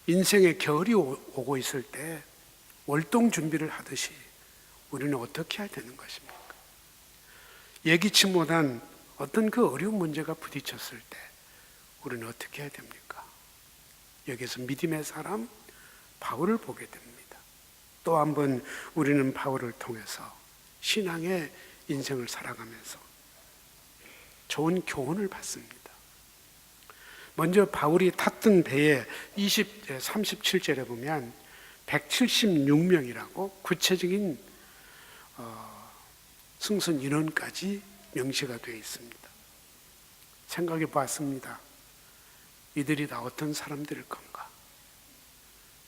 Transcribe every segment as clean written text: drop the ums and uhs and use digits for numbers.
인생의 겨울이 오고 있을 때 월동 준비를 하듯이 우리는 어떻게 해야 되는 것입니까? 예기치 못한 어떤 그 어려운 문제가 부딪혔을 때 우리는 어떻게 해야 됩니까? 여기서 믿음의 사람 바울을 보게 됩니다. 또 한 번 우리는 바울을 통해서 신앙의 인생을 살아가면서 좋은 교훈을 받습니다. 먼저 바울이 탔던 배에 37절에 보면 176명이라고 구체적인 승선 인원까지 명시가 되어 있습니다. 생각해 봤습니다. 이들이 다 어떤 사람들일 건가?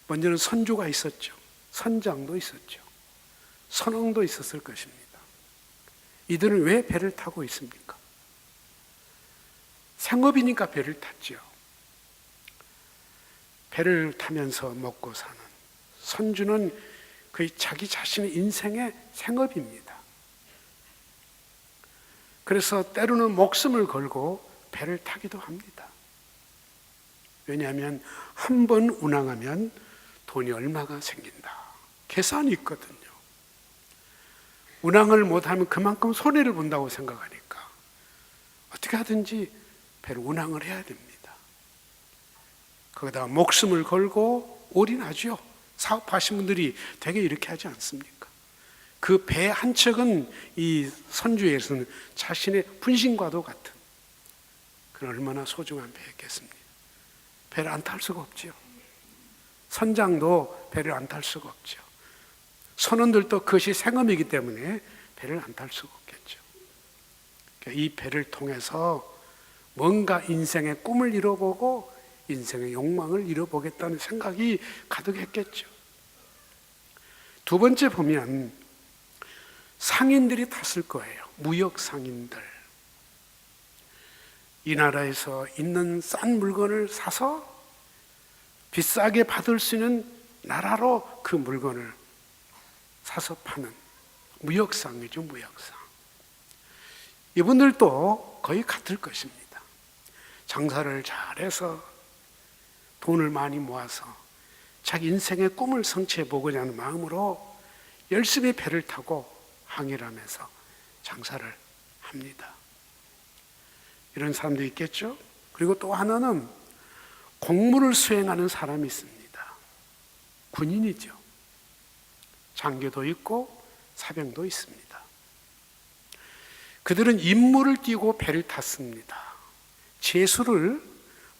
먼저는 선주가 있었죠. 선장도 있었죠. 선원도 있었을 것입니다. 이들은 왜 배를 타고 있습니까? 생업이니까 배를 탔죠. 배를 타면서 먹고 사는 선주는 거의 자기 자신의 인생의 생업입니다. 그래서 때로는 목숨을 걸고 배를 타기도 합니다. 왜냐하면 한 번 운항하면 돈이 얼마가 생긴다. 계산이 있거든요. 운항을 못하면 그만큼 손해를 본다고 생각하니까 어떻게 하든지 배를 운항을 해야 됩니다. 거기다가 목숨을 걸고 올인하죠. 사업하신 분들이 되게 이렇게 하지 않습니까? 그 배 한 척은 이 선주에서는 자신의 분신과도 같은 그런 얼마나 소중한 배였겠습니까? 배를 안 탈 수가 없죠. 선장도 배를 안 탈 수가 없죠. 선원들도 그것이 생업이기 때문에 배를 안 탈 수가 없겠죠. 이 배를 통해서 뭔가 인생의 꿈을 이뤄보고 인생의 욕망을 이뤄보겠다는 생각이 가득했겠죠. 두 번째 보면 상인들이 탔을 거예요. 무역 상인들. 이 나라에서 있는 싼 물건을 사서 비싸게 받을 수 있는 나라로 그 물건을 사서 파는 무역상이죠. 무역상. 이분들도 거의 같을 것입니다. 장사를 잘해서 돈을 많이 모아서 자기 인생의 꿈을 성취해 보고자 하는 마음으로 열심히 배를 타고 항해를 하면서 장사를 합니다. 이런 사람도 있겠죠. 그리고 또 하나는 공무를 수행하는 사람이 있습니다. 군인이죠. 장교도 있고 사병도 있습니다. 그들은 임무를 띠고 배를 탔습니다. 제수를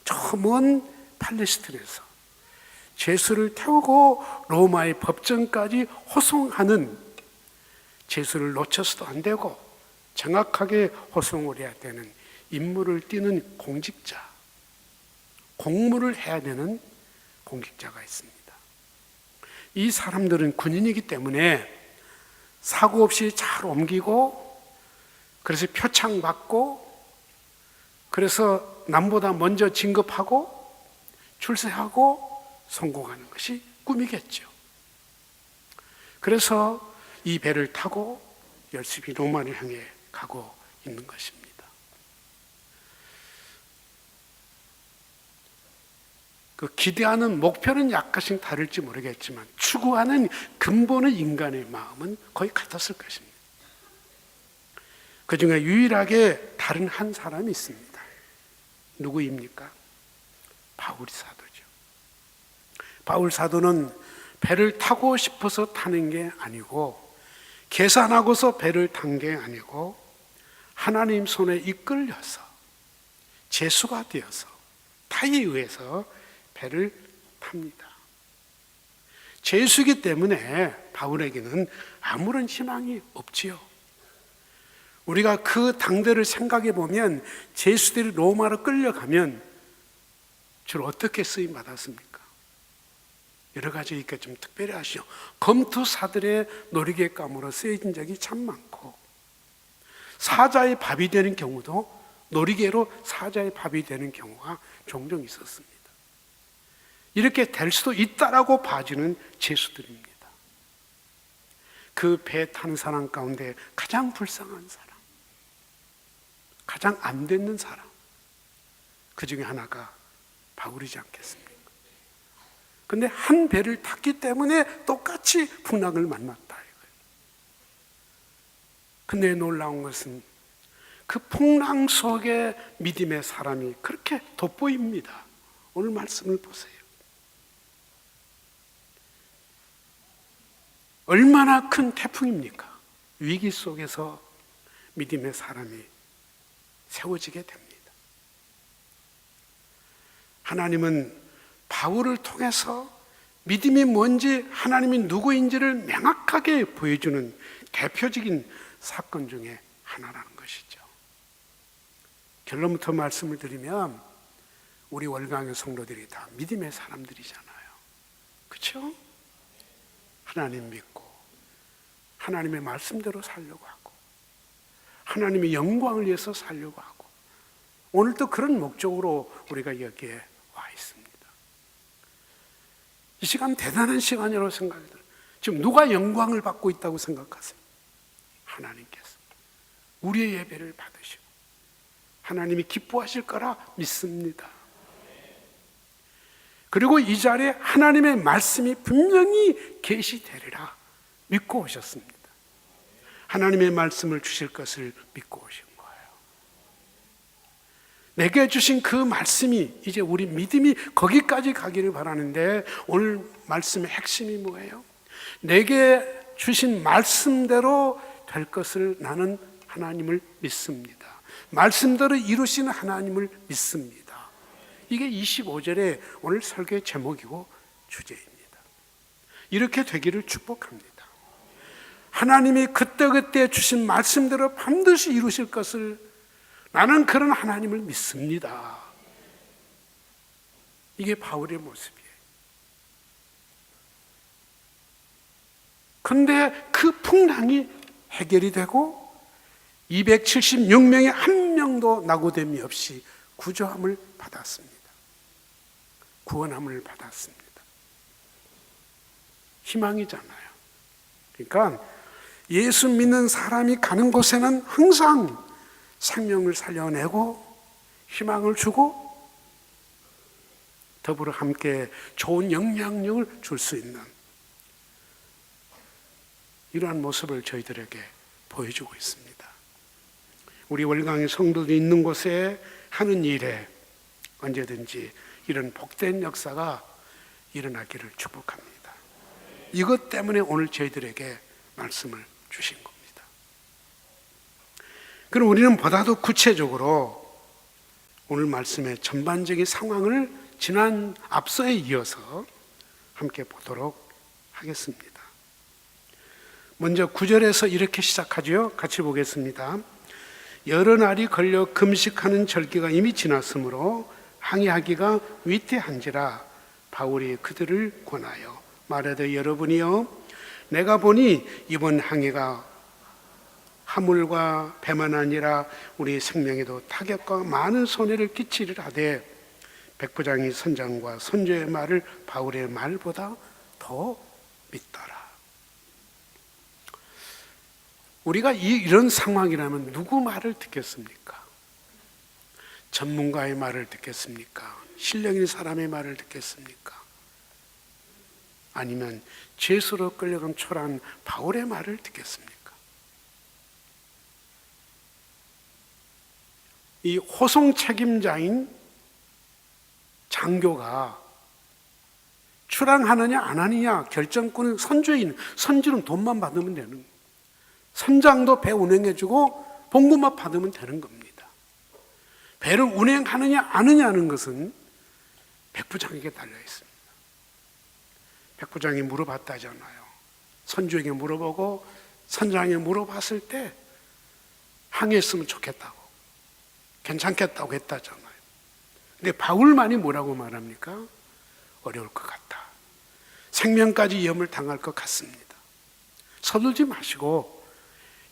저 먼 팔레스틴에서 제수를 태우고 로마의 법정까지 호송하는, 제수를 놓쳐서도 안 되고 정확하게 호송을 해야 되는 임무를 띠는 공직자, 공무를 해야 되는 공직자가 있습니다. 이 사람들은 군인이기 때문에 사고 없이 잘 옮기고, 그래서 표창 받고, 그래서 남보다 먼저 진급하고 출세하고 성공하는 것이 꿈이겠죠. 그래서 이 배를 타고 열심히 로마를 향해 가고 있는 것입니다. 그 기대하는 목표는 약간씩 다를지 모르겠지만 추구하는 근본의 인간의 마음은 거의 같았을 것입니다. 그 중에 유일하게 다른 한 사람이 있습니다. 누구입니까? 바울 사도죠. 바울 사도는 배를 타고 싶어서 타는 게 아니고, 계산하고서 배를 탄 게 아니고, 하나님 손에 이끌려서 제수가 되어서 타에 의해서 배를 탑니다. 제수이기 때문에 바울에게는 아무런 희망이 없지요. 우리가 그 당대를 생각해 보면 제수들이 로마로 끌려가면 주로 어떻게 쓰임 받았습니까? 여러 가지 있게 좀 특별히 하시오. 검투사들의 놀이객감으로 쓰여진 적이 참 많고, 사자의 밥이 되는 경우도 놀이개로 사자의 밥이 되는 경우가 종종 있었습니다. 이렇게 될 수도 있다라고 봐주는 제수들입니다. 그 배 타는 사람 가운데 가장 불쌍한 사람, 가장 안 되는 사람, 그 중에 하나가 바울이지 않겠습니까? 근데 한 배를 탔기 때문에 똑같이 풍랑을 만났다 이거예요. 근데 놀라운 것은 그 풍랑 속에 믿음의 사람이 그렇게 돋보입니다. 오늘 말씀을 보세요. 얼마나 큰 태풍입니까? 위기 속에서 믿음의 사람이 세워지게 됩니다. 하나님은 바울을 통해서 믿음이 뭔지, 하나님이 누구인지를 명확하게 보여주는 대표적인 사건 중에 하나라는 것이죠. 결론부터 말씀을 드리면 우리 월강의 성도들이 다 믿음의 사람들이잖아요. 그렇죠? 하나님 믿고 하나님의 말씀대로 살려고 하고 하나님의 영광을 위해서 살려고 하고 오늘도 그런 목적으로 우리가 여기에 와 있습니다. 이 시간 대단한 시간이라고 생각이 들어요. 지금 누가 영광을 받고 있다고 생각하세요? 하나님께서 우리의 예배를 받으시고 하나님이 기뻐하실 거라 믿습니다. 그리고 이 자리에 하나님의 말씀이 분명히 계시되리라 믿고 오셨습니다. 하나님의 말씀을 주실 것을 믿고 오신 거예요. 내게 주신 그 말씀이 이제 우리 믿음이 거기까지 가기를 바라는데 오늘 말씀의 핵심이 뭐예요? 내게 주신 말씀대로 될 것을 나는 하나님을 믿습니다. 말씀대로 이루시는 하나님을 믿습니다. 이게 25절에 오늘 설교의 제목이고 주제입니다. 이렇게 되기를 축복합니다. 하나님이 그때그때 주신 말씀대로 반드시 이루실 것을 나는 그런 하나님을 믿습니다. 이게 바울의 모습이에요. 그런데 그 풍랑이 해결이 되고 276명의 한 명도 낙오됨이 없이 구조함을 받았습니다. 구원함을 받았습니다. 희망이잖아요. 그러니까 예수 믿는 사람이 가는 곳에는 항상 생명을 살려내고 희망을 주고 더불어 함께 좋은 영향력을 줄 수 있는 이러한 모습을 저희들에게 보여주고 있습니다. 우리 월강의 성도들이 있는 곳에 하는 일에 언제든지 이런 복된 역사가 일어나기를 축복합니다. 이것 때문에 오늘 저희들에게 말씀을 주신 겁니다. 그럼 우리는 보다도 구체적으로 오늘 말씀의 전반적인 상황을 지난 앞서에 이어서 함께 보도록 하겠습니다. 먼저 9절에서 이렇게 시작하죠. 같이 보겠습니다. 여러 날이 걸려 금식하는 절기가 이미 지났으므로 항해하기가 위태한지라 바울이 그들을 권하여 말하되 여러분이여 내가 보니 이번 항해가 화물과 배만 아니라 우리 생명에도 타격과 많은 손해를 끼치리라 하되 백부장이 선장과 선조의 말을 바울의 말보다 더 믿더라. 우리가 이런 상황이라면 누구 말을 듣겠습니까? 전문가의 말을 듣겠습니까? 신령 있는 사람의 말을 듣겠습니까? 아니면 죄수로 끌려간 초라한 바울의 말을 듣겠습니까? 이 호송 책임자인 장교가 출항하느냐 안 하느냐 결정권은 선주인, 선주는 돈만 받으면 되는 거예요. 선장도 배 운행해주고 봉급만 받으면 되는 겁니다. 배를 운행하느냐 안 하느냐는 것은 백부장에게 달려 있습니다. 백부장이 물어봤다잖아요. 선주에게 물어보고 선장에게 물어봤을 때 항해했으면 좋겠다고, 괜찮겠다고 했다잖아요. 근데 바울만이 뭐라고 말합니까? 어려울 것 같다. 생명까지 위험을 당할 것 같습니다. 서둘지 마시고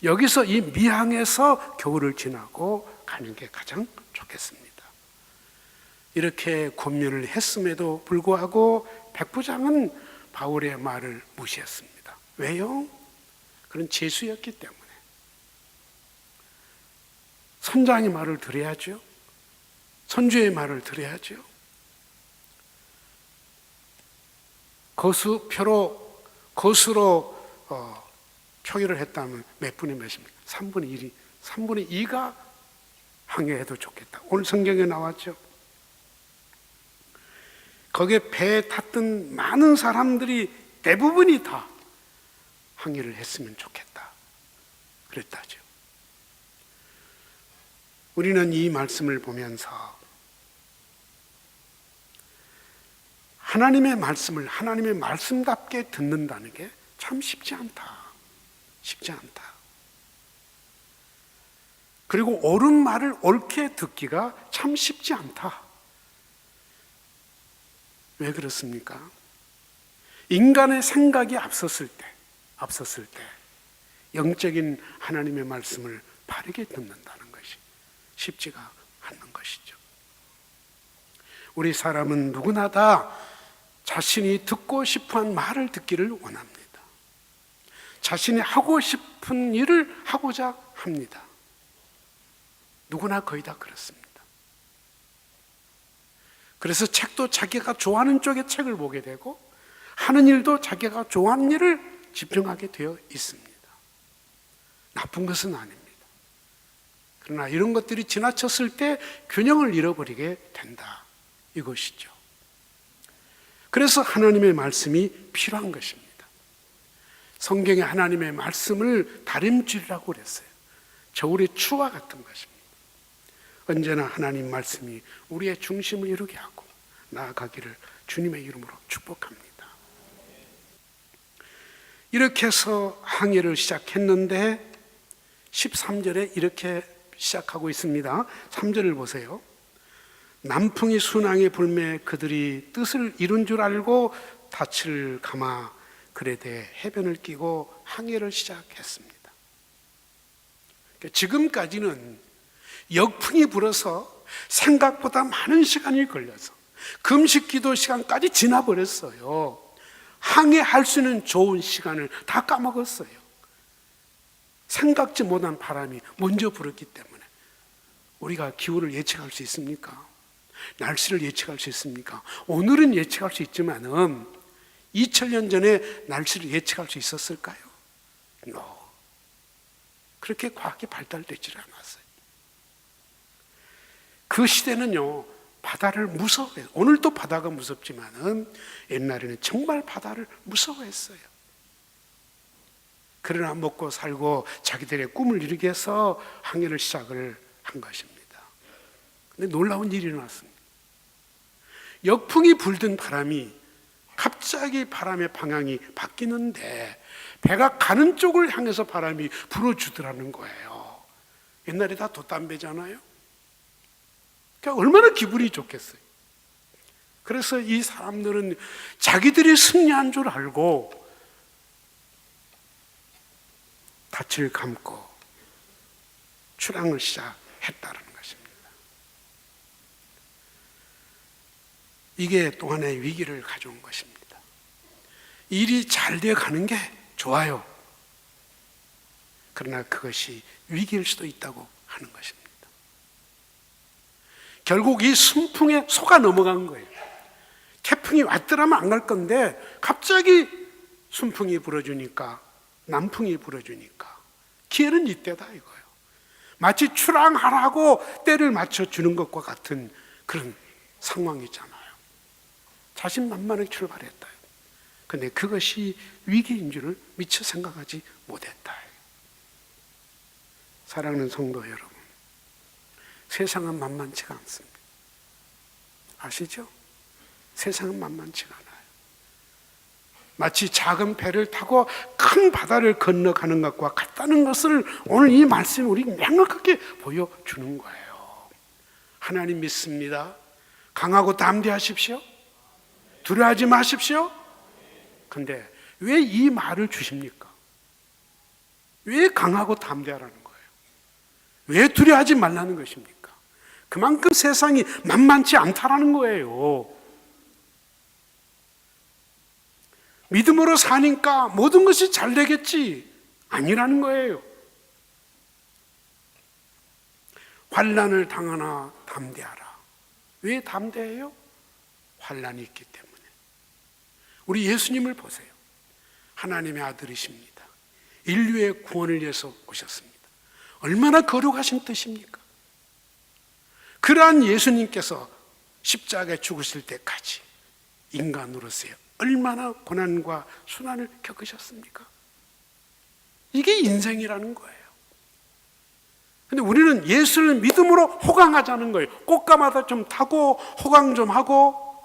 여기서 이 미항에서 겨울을 지나고 가는 게 가장 좋겠습니다. 이렇게 권면을 했음에도 불구하고 백부장은 바울의 말을 무시했습니다. 왜요? 그런 죄수였기 때문에. 선장의 말을 들어야죠. 선주의 말을 들어야죠. 거수로 표기를 했다면 몇 분의 몇입니까? 3분의 1이 3분의 2가 항해해도 좋겠다. 오늘 성경에 나왔죠. 거기에 배에 탔던 많은 사람들이 대부분이 다 항해를 했으면 좋겠다 그랬다죠. 우리는 이 말씀을 보면서 하나님의 말씀을 하나님의 말씀답게 듣는다는 게 참 쉽지 않다. 쉽지 않다. 그리고 옳은 말을 옳게 듣기가 참 쉽지 않다. 왜 그렇습니까? 인간의 생각이 앞섰을 때 영적인 하나님의 말씀을 바르게 듣는다는 것이 쉽지가 않는 것이죠. 우리 사람은 누구나 다 자신이 듣고 싶어한 말을 듣기를 원합니다. 자신이 하고 싶은 일을 하고자 합니다. 누구나 거의 다 그렇습니다. 그래서 책도 자기가 좋아하는 쪽의 책을 보게 되고 하는 일도 자기가 좋아하는 일을 집중하게 되어 있습니다. 나쁜 것은 아닙니다. 그러나 이런 것들이 지나쳤을 때 균형을 잃어버리게 된다. 이것이죠. 그래서 하나님의 말씀이 필요한 것입니다. 성경에 하나님의 말씀을 다림줄이라고 그랬어요. 저울의 추와 같은 것입니다. 언제나 하나님 말씀이 우리의 중심을 이루게 하고 나아가기를 주님의 이름으로 축복합니다. 이렇게 해서 항해를 시작했는데 13절에 이렇게 시작하고 있습니다. 3절을 보세요. 남풍이 순항에 불매 그들이 뜻을 이룬 줄 알고 닻을 감아 그레데 해변을 끼고 항해를 시작했습니다. 지금까지는 역풍이 불어서 생각보다 많은 시간이 걸려서 금식 기도 시간까지 지나버렸어요. 항해할 수 있는 좋은 시간을 다 까먹었어요. 생각지 못한 바람이 먼저 불었기 때문에. 우리가 기후를 예측할 수 있습니까? 날씨를 예측할 수 있습니까? 오늘은 예측할 수 있지만은 2000년 전에 날씨를 예측할 수 있었을까요? No. 그렇게 과학이 발달되지 않았어요. 그 시대는요, 바다를 무서워해요. 오늘도 바다가 무섭지만은 옛날에는 정말 바다를 무서워했어요. 그러나 먹고 살고 자기들의 꿈을 이루기 위해서 항해를 시작을 한 것입니다. 근데 놀라운 일이 일어났습니다. 역풍이 불던 바람이 갑자기 바람의 방향이 바뀌는데 배가 가는 쪽을 향해서 바람이 불어주더라는 거예요. 옛날에 다 돛담배잖아요. 그러니까 얼마나 기분이 좋겠어요. 그래서 이 사람들은 자기들이 승리한 줄 알고 닻을 감고 출항을 시작했다는 것입니다. 이게 또 하나의 위기를 가져온 것입니다. 일이 잘 되어 가는 게 좋아요. 그러나 그것이 위기일 수도 있다고 하는 것입니다. 결국 이 순풍에 속아 넘어간 거예요. 태풍이 왔더라면 안 갈 건데 갑자기 순풍이 불어주니까, 남풍이 불어주니까 기회는 이때다 이거예요. 마치 출항하라고 때를 맞춰주는 것과 같은 그런 상황이잖아요. 자신만만하게 출발했다. 그런데 그것이 위기인 줄을 미처 생각하지 못했다. 사랑하는 성도 여러분, 세상은 만만치가 않습니다. 아시죠? 세상은 만만치가 않아요. 마치 작은 배를 타고 큰 바다를 건너가는 것과 같다는 것을 오늘 이 말씀이 우리에게 명확하게 보여주는 거예요. 하나님 믿습니다. 강하고 담대하십시오. 두려워하지 마십시오. 그런데 왜 이 말을 주십니까? 왜 강하고 담대하라는 거예요? 왜 두려워하지 말라는 것입니까? 그만큼 세상이 만만치 않다라는 거예요. 믿음으로 사니까 모든 것이 잘 되겠지, 아니라는 거예요. 환난을 당하나 담대하라. 왜 담대해요? 환난이 있기 때문에. 우리 예수님을 보세요. 하나님의 아들이십니다. 인류의 구원을 위해서 오셨습니다. 얼마나 거룩하신 뜻입니까? 그러한 예수님께서 십자가에 죽으실 때까지 인간으로서의 얼마나 고난과 순환을 겪으셨습니까? 이게 인생이라는 거예요. 근데 우리는 예수를 믿음으로 호강하자는 거예요. 꽃가마다 좀 타고 호강 좀 하고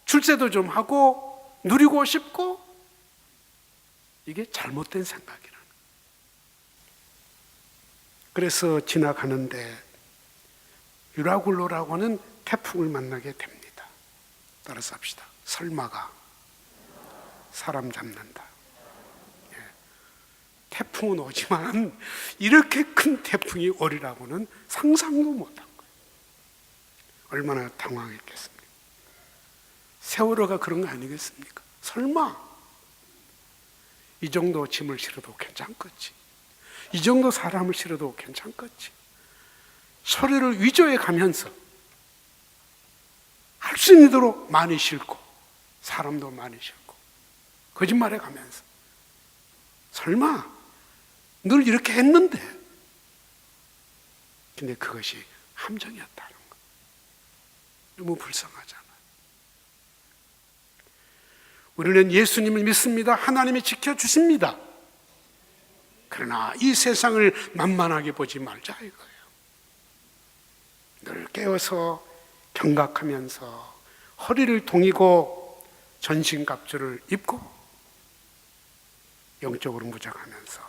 출세도 좀 하고 누리고 싶고, 이게 잘못된 생각이라는 거예요. 그래서 지나가는데 유라굴로라고 하는 태풍을 만나게 됩니다. 따라서 합시다. 설마가 사람 잡는다. 태풍은 오지만 이렇게 큰 태풍이 오리라고는 상상도 못한 거예요. 얼마나 당황했겠습니까? 세월호가 그런 거 아니겠습니까? 설마 이 정도 짐을 실어도 괜찮겠지, 이 정도 사람을 실어도 괜찮겠지, 서로를 위조해 가면서 할 수 있도록 많이 싣고 사람도 많이 싣고 거짓말해 가면서 설마 늘 이렇게 했는데, 근데 그것이 함정이었다는 거. 너무 불쌍하잖아요. 우리는 예수님을 믿습니다. 하나님이 지켜주십니다. 그러나 이 세상을 만만하게 보지 말자 이거예요. 늘 깨어서 경각하면서 허리를 동이고 전신갑주를 입고 영적으로 무장하면서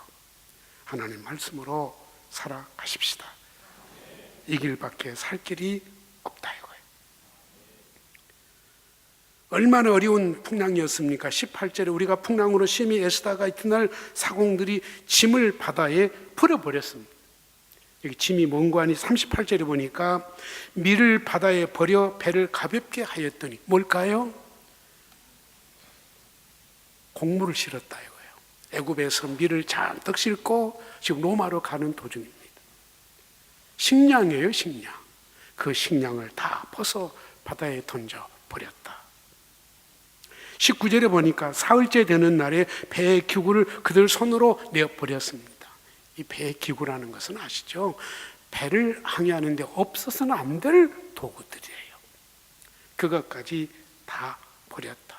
하나님 말씀으로 살아가십시다. 이 길밖에 살 길이 없다 이거예요. 얼마나 어려운 풍랑이었습니까? 18절에 우리가 풍랑으로 심히 애쓰다가 이튿날 사공들이 짐을 바다에 버려버렸습니다. 여기 짐이 뭔고 하니 38절에 보니까 밀을 바다에 버려 배를 가볍게 하였더니 뭘까요? 곡물을 실었다 이거예요. 애굽에서 밀을 잔뜩 싣고 지금 로마로 가는 도중입니다. 식량이에요, 식량. 그 식량을 다 퍼서 바다에 던져 버렸다. 19절에 보니까 사흘째 되는 날에 배의 기구를 그들 손으로 내어버렸습니다. 이 배의 기구라는 것은 아시죠? 배를 항해하는데 없어서는 안 될 도구들이에요. 그것까지 다 버렸다.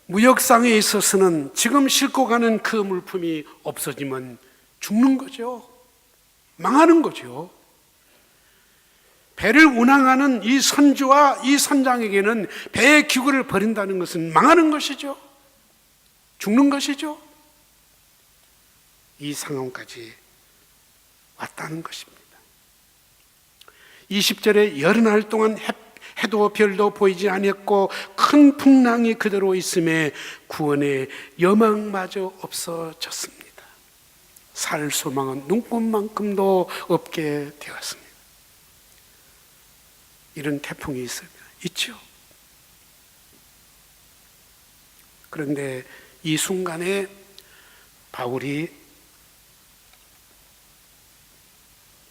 무역상에 있어서는 지금 싣고 가는 그 물품이 없어지면 죽는 거죠. 망하는 거죠. 배를 운항하는 이 선주와 이 선장에게는 배의 기구를 버린다는 것은 망하는 것이죠. 죽는 것이죠. 이 상황까지 왔다는 것입니다. 20절에 여름날 동안 해도 별도 보이지 아니했고 큰 풍랑이 그대로 있음에 구원의 여망마저 없어졌습니다. 살 소망은 눈꽃만큼도 없게 되었습니다. 이런 태풍이 있으면 있죠. 그런데 이 순간에 바울이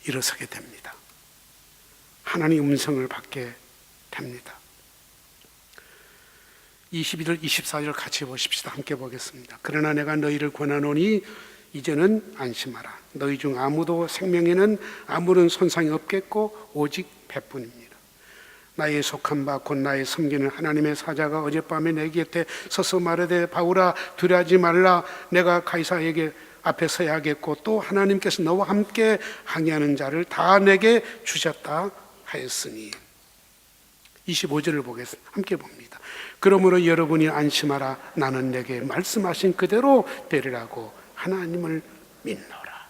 일어서게 됩니다. 하나님의 음성을 받게 됩니다. 21절 24절 같이 보십시다. 함께 보겠습니다. 그러나 내가 너희를 권하노니 이제는 안심하라. 너희 중 아무도 생명에는 아무런 손상이 없겠고 오직 배뿐입니다. 나의 속한 바 곧 나의 섬기는 하나님의 사자가 어젯밤에 내 곁에 서서 말하되 바울아 두려워하지 말라. 내가 가이사에게 앞에 서야겠고 또 하나님께서 너와 함께 항해하는 자를 다 내게 주셨다 하였으니. 25절을 보겠습니다. 함께 봅니다. 그러므로 여러분이 안심하라. 나는 내게 말씀하신 그대로 되리라고 하나님을 믿노라.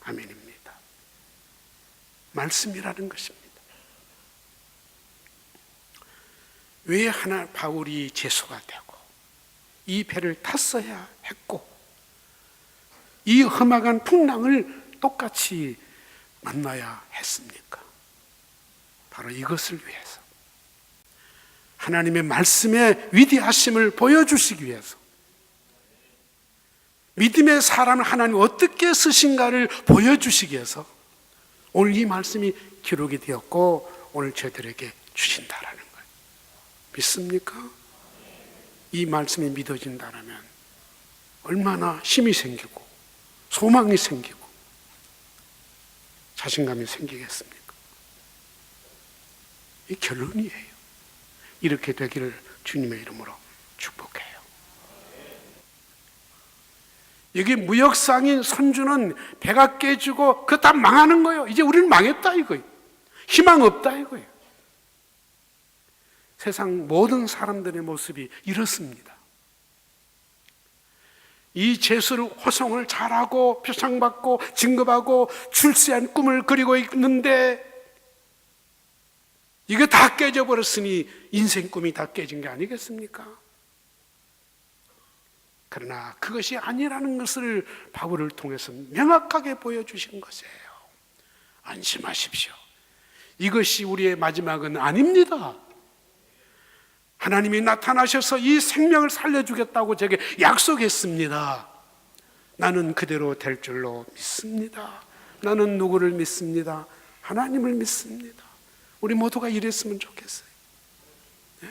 아멘입니다. 말씀이라는 것입니다. 왜 바울이 제수가 되고 이 배를 탔어야 했고 이 험악한 풍랑을 똑같이 만나야 했습니까? 바로 이것을 위해서, 하나님의 말씀의 위대하심을 보여주시기 위해서, 믿음의 사람을 하나님 어떻게 쓰신가를 보여주시기 위해서 오늘 이 말씀이 기록이 되었고 오늘 저희들에게 주신다라는 거예요. 믿습니까? 이 말씀이 믿어진다면 얼마나 힘이 생기고 소망이 생기고 자신감이 생기겠습니까? 이 결론이에요. 이렇게 되기를 주님의 이름으로 축복해요. 여기 무역상인 선주는 배가 깨지고 그거 다 망하는 거예요. 이제 우리는 망했다 이거예요. 희망 없다 이거예요. 세상 모든 사람들의 모습이 이렇습니다. 이 제수를 호송을 잘하고 표창받고 진급하고 출세한 꿈을 그리고 있는데 이거 다 깨져버렸으니 인생 꿈이 다 깨진 게 아니겠습니까? 그러나 그것이 아니라는 것을 바울을 통해서 명확하게 보여주신 것이에요. 안심하십시오. 이것이 우리의 마지막은 아닙니다. 하나님이 나타나셔서 이 생명을 살려주겠다고 제게 약속했습니다. 나는 그대로 될 줄로 믿습니다. 나는 누구를 믿습니다? 하나님을 믿습니다. 우리 모두가 이랬으면 좋겠어요. 네?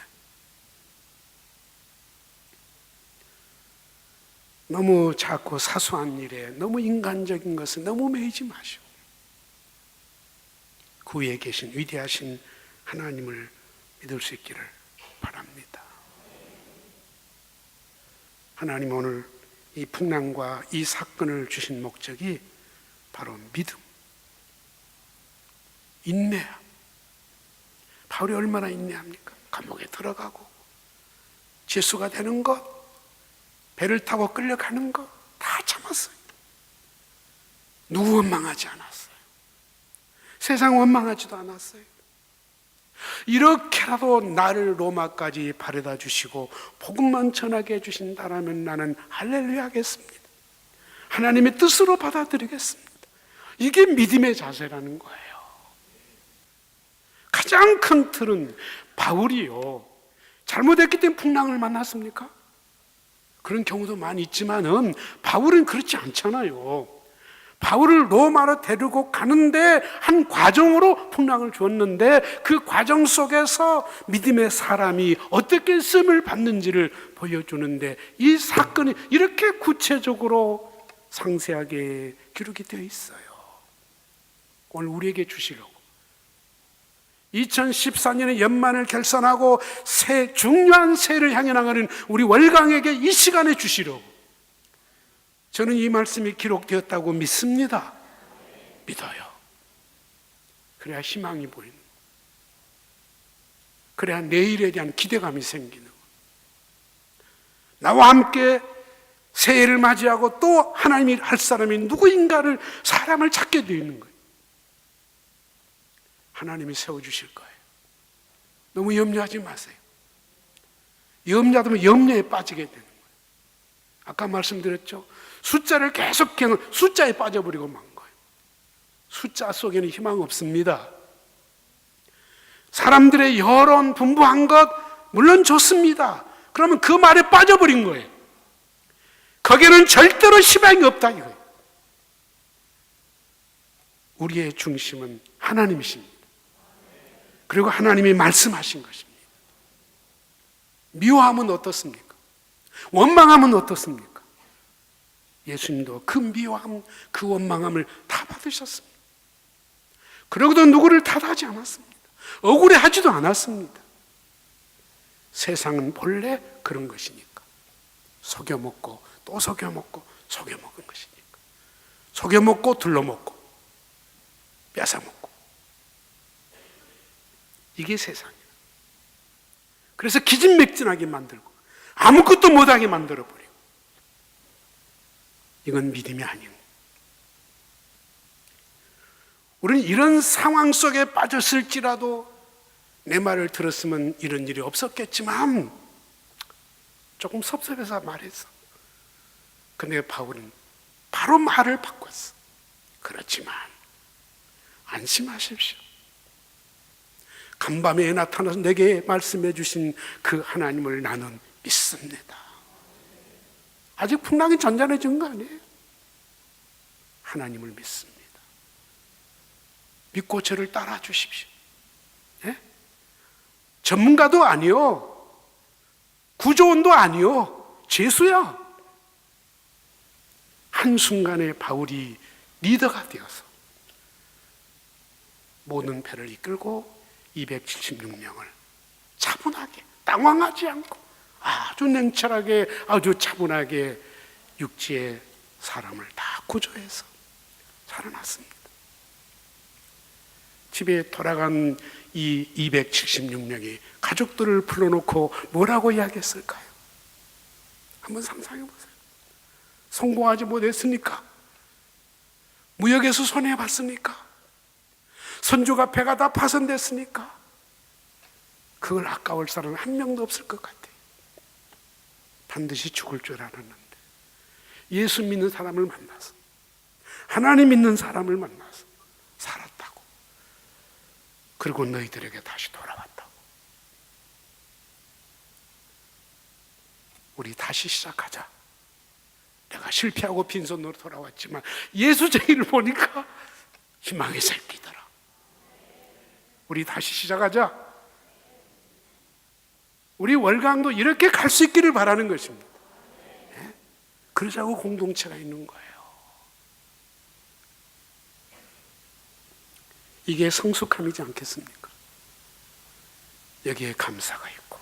너무 작고 사소한 일에 너무 인간적인 것에 너무 매이지 마시고 그 위에 계신 위대하신 하나님을 믿을 수 있기를 바랍니다. 하나님 오늘 이 풍랑과 이 사건을 주신 목적이 바로 믿음, 인내. 바울이 얼마나 인내합니까? 감옥에 들어가고 죄수가 되는 것, 배를 타고 끌려가는 것 다 참았어요. 누구 원망하지 않았어요. 세상 원망하지도 않았어요. 이렇게라도 나를 로마까지 바래다 주시고 복음만 전하게 해주신다라면 나는 할렐루야 하겠습니다. 하나님의 뜻으로 받아들이겠습니다. 이게 믿음의 자세라는 거예요. 가장 큰 틀은 바울이요, 잘못했기 때문에 풍랑을 만났습니까? 그런 경우도 많이 있지만은 바울은 그렇지 않잖아요. 바울을 로마로 데리고 가는데 한 과정으로 풍랑을 주었는데 그 과정 속에서 믿음의 사람이 어떻게 쓰임을 받는지를 보여주는데 이 사건이 이렇게 구체적으로 상세하게 기록이 되어 있어요. 오늘 우리에게 주시려고 2014년의 연말을 결산하고 새 중요한 새해를 향해 나가는 우리 월강에게 이 시간에 주시려고 저는 이 말씀이 기록되었다고 믿습니다. 믿어요. 그래야 희망이 보이는, 그래야 내일에 대한 기대감이 생기는, 나와 함께 새해를 맞이하고 또 하나님이 할 사람이 누구인가를, 사람을 찾게 되어 있는 거예요. 하나님이 세워주실 거예요. 너무 염려하지 마세요. 염려하면 염려에 빠지게 되는 거예요. 아까 말씀드렸죠. 숫자를 계속 숫자에 빠져버리고 만 거예요. 숫자 속에는 희망 없습니다. 사람들의 여론 분부한 것 물론 좋습니다. 그러면 그 말에 빠져버린 거예요. 거기에는 절대로 희망이 없다 이거예요. 우리의 중심은 하나님이십니다. 그리고 하나님이 말씀하신 것입니다. 미워하면 어떻습니까? 원망하면 어떻습니까? 예수님도 그 미워함, 그 원망함을 다 받으셨습니다. 그러고도 누구를 탓하지 않았습니다. 억울해하지도 않았습니다. 세상은 본래 그런 것이니까. 속여먹고 또 속여먹고 속여먹은 것이니까. 속여먹고 둘러먹고 뺏어먹고. 이게 세상이에요. 그래서 기진맥진하게 만들고 아무것도 못하게 만들어버리고. 이건 믿음이 아니에요. 우리는 이런 상황 속에 빠졌을지라도 내 말을 들었으면 이런 일이 없었겠지만 조금 섭섭해서 말했어. 근데 바울은 바로 말을 바꿨어. 그렇지만 안심하십시오. 간밤에 나타나서 내게 말씀해 주신 그 하나님을 나는 믿습니다. 아직 풍랑이 잔잔해진 거 아니에요. 하나님을 믿습니다. 믿고 저를 따라 주십시오. 네? 전문가도 아니요, 구조원도 아니요, 죄수야. 한순간에 바울이 리더가 되어서 모든 배를 이끌고 276명을 차분하게, 당황하지 않고 아주 냉철하게, 아주 차분하게 육지의 사람을 다 구조해서 살아났습니다. 집에 돌아간 이 276명이 가족들을 불러놓고 뭐라고 이야기했을까요? 한번 상상해 보세요. 성공하지 못했습니까? 무역에서 손해봤습니까? 선조가 배가 다 파손됐습니까? 그걸 아까울 사람은 한 명도 없을 것 같아요. 반드시 죽을 줄 알았는데 예수 믿는 사람을 만나서, 하나님 믿는 사람을 만나서 살았다고. 그리고 너희들에게 다시 돌아왔다고. 우리 다시 시작하자. 내가 실패하고 빈손으로 돌아왔지만 예수쟁이를 보니까 희망의 새끼더라. 우리 다시 시작하자. 우리 월강도 이렇게 갈 수 있기를 바라는 것입니다. 네? 그러자고 공동체가 있는 거예요. 이게 성숙함이지 않겠습니까? 여기에 감사가 있고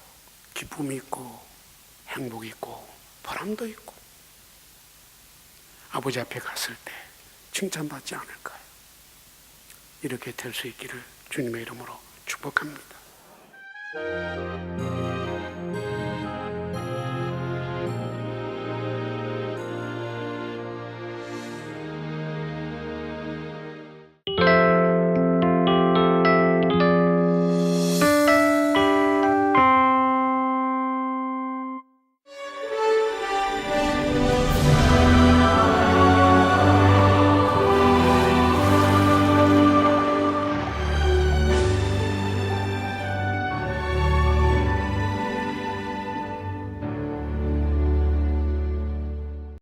기쁨이 있고 행복이 있고 보람도 있고 아버지 앞에 갔을 때 칭찬받지 않을까요? 이렇게 될 수 있기를 주님의 이름으로 축복합니다.